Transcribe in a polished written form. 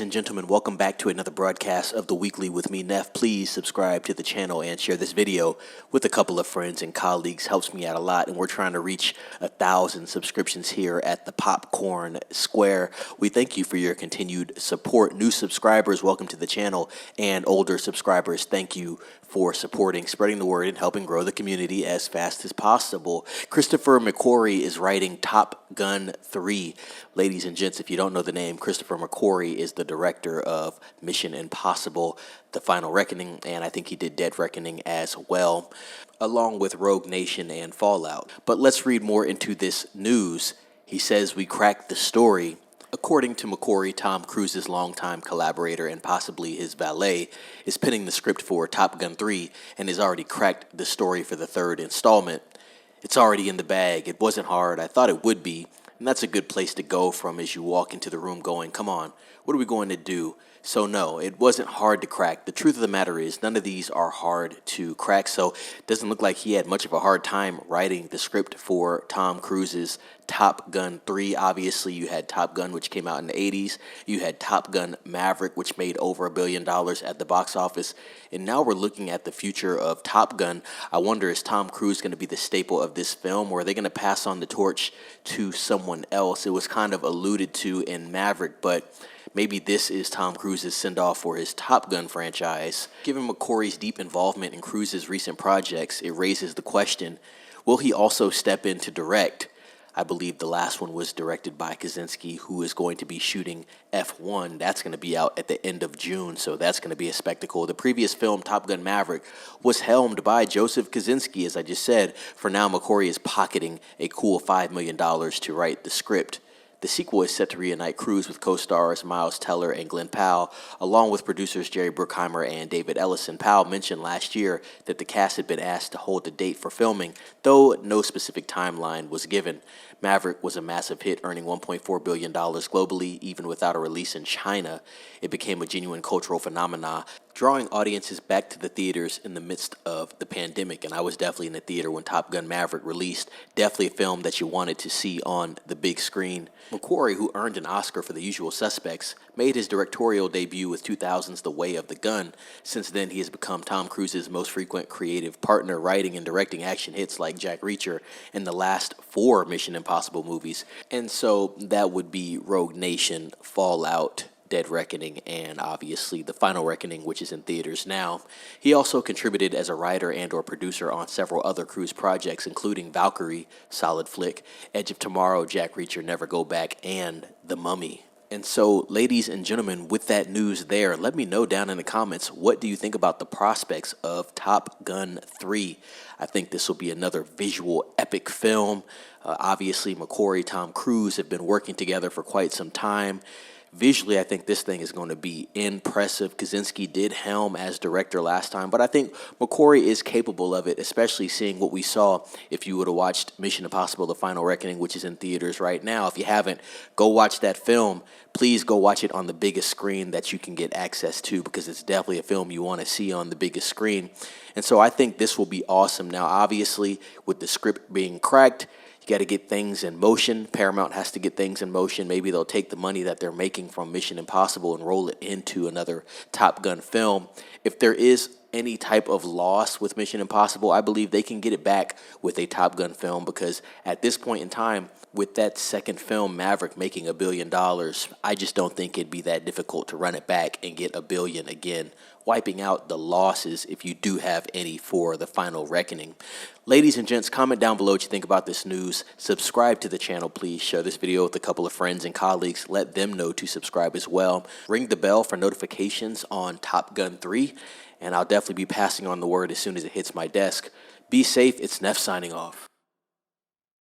Ladies and gentlemen, welcome back to another broadcast of The Weekly with me, Neff. Please subscribe to the channel and share this video with a couple of friends and colleagues. Helps me out a lot, and we're trying to reach 1,000 subscriptions here at the Popcorn Square. We thank you for your continued support. New subscribers, welcome to the channel, and older subscribers, thank you for supporting, spreading the word, and helping grow the community as fast as possible. Christopher McQuarrie is writing Top Gun 3. Ladies and gents, if you don't know the name, Christopher McQuarrie is the director of Mission Impossible, The Final Reckoning, and I think he did Dead Reckoning as well, along with Rogue Nation and Fallout. But let's read more into this news. He says, "We cracked the story." According to McQuarrie, Tom Cruise's longtime collaborator and possibly his valet is penning the script for Top Gun 3 and has already cracked the story for the third installment. "It's already in the bag. It wasn't hard. I thought it would be." And that's a good place to go from as you walk into the room going, come on, what are we going to do? So no, it wasn't hard to crack. The truth of the matter is none of these are hard to crack. So it doesn't look like he had much of a hard time writing the script for Tom Cruise's Top Gun 3. Obviously, you had Top Gun, which came out in the 80s. You had Top Gun Maverick, which made over $1 billion at the box office. And now we're looking at the future of Top Gun. I wonder, is Tom Cruise going to be the staple of this film, or are they going to pass on the torch to someone else? It was kind of alluded to in Maverick, but maybe this is Tom Cruise's send-off for his Top Gun franchise. Given McQuarrie's deep involvement in Cruise's recent projects, it raises the question, will he also step in to direct? I believe the last one was directed by Kaczynski, who is going to be shooting F1. That's going to be out at the end of June, so that's going to be a spectacle. The previous film, Top Gun Maverick, was helmed by Joseph Kaczynski, as I just said. For now, McQuarrie is pocketing a cool $5 million to write the script. The sequel is set to reunite Cruise with co-stars Miles Teller and Glenn Powell, along with producers Jerry Bruckheimer and David Ellison. Powell mentioned last year that the cast had been asked to hold the date for filming, though no specific timeline was given. Maverick was a massive hit, earning $1.4 billion globally, even without a release in China. It became a genuine cultural phenomenon, drawing audiences back to the theaters in the midst of the pandemic. And I was definitely in the theater when Top Gun Maverick released. Definitely a film that you wanted to see on the big screen. McQuarrie, who earned an Oscar for The Usual Suspects, made his directorial debut with 2000's The Way of the Gun. Since then, he has become Tom Cruise's most frequent creative partner, writing and directing action hits like Jack Reacher and the last 4 Mission Impossible movies. And so that would be Rogue Nation, Fallout, Dead Reckoning, and obviously The Final Reckoning, which is in theaters now. He also contributed as a writer and or producer on several other Cruise projects, including Valkyrie, solid flick, Edge of Tomorrow, Jack Reacher, Never Go Back, and The Mummy. And so, ladies and gentlemen, with that news there, let me know down in the comments, what do you think about the prospects of Top Gun 3? I think this will be another visual epic film. Obviously, McQuarrie, Tom Cruise have been working together for quite some time. Visually, I think this thing is going to be impressive. Kaczynski did helm as director last time, but I think McQuarrie is capable of it, especially seeing what we saw if you would have watched Mission Impossible, The Final Reckoning, which is in theaters right now. If you haven't, go watch that film. Please go watch it on the biggest screen that you can get access to, because it's definitely a film you want to see on the biggest screen. And so I think this will be awesome. Now, obviously, with the script being cracked, you got to get things in motion. Paramount has to get things in motion. Maybe they'll take the money that they're making from Mission Impossible and roll it into another Top Gun film. If there is any type of loss with Mission Impossible, I believe they can get it back with a Top Gun film, because at this point in time, with that second film, Maverick, making $1 billion, I just don't think it'd be that difficult to run it back and get $1 billion again, wiping out the losses, if you do have any, for The Final Reckoning. Ladies and gents, comment down below what you think about this news. Subscribe to the channel, please. Share this video with a couple of friends and colleagues. Let them know to subscribe as well. Ring the bell for notifications on Top Gun 3, and I'll definitely be passing on the word as soon as it hits my desk. Be safe. It's Neff signing off.